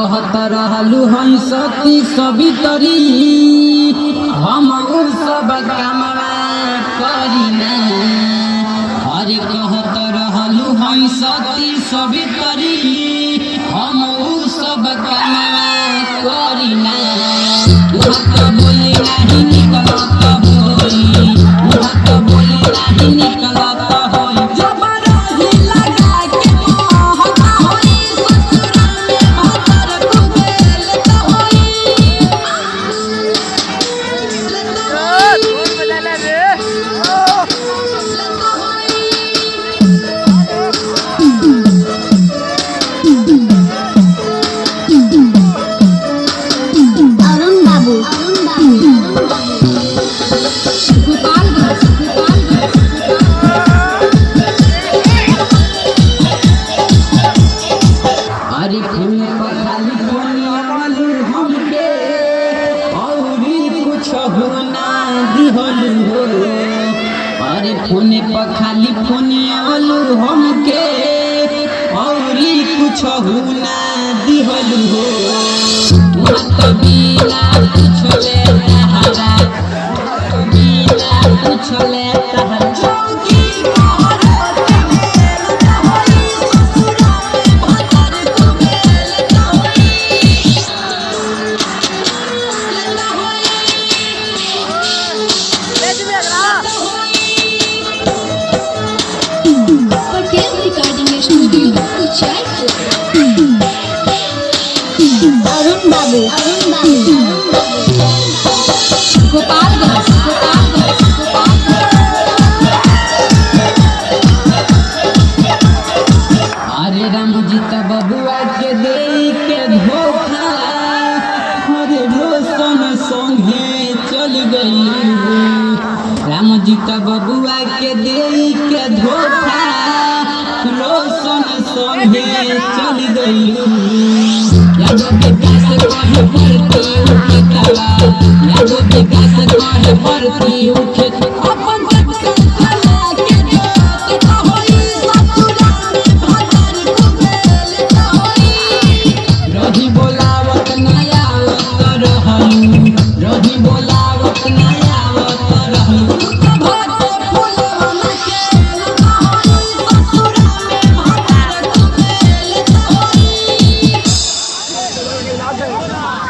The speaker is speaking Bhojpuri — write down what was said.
कहत रहलू हई सती सवितरी हम सब कामवा करीना। अरे कहत रहलू हई सती सवितरी हम सब कामवा करीना। बोली नहीं निकलत होई, बोली नहीं निकलत होई। अरे फूल खाली बोलू हमके औरी कुछ होना दिहलू हो। अरे फोने पर खाली बोलू हमके औरी कुछ होना दिहलू हो। मत बिना पूछले तहरा, बिना पूछले तहरा अरुण बाबू गोपालगंज। अरे रामजी बबुआ के दे के धोखा, अरे रोशन संगे चल गई। रामजी बबुआ के दे के धोखा रोशन संगे चल गई। यादों के गाछ कहे पड़ती उनके कला, यादों के गाछ कहे पड़ती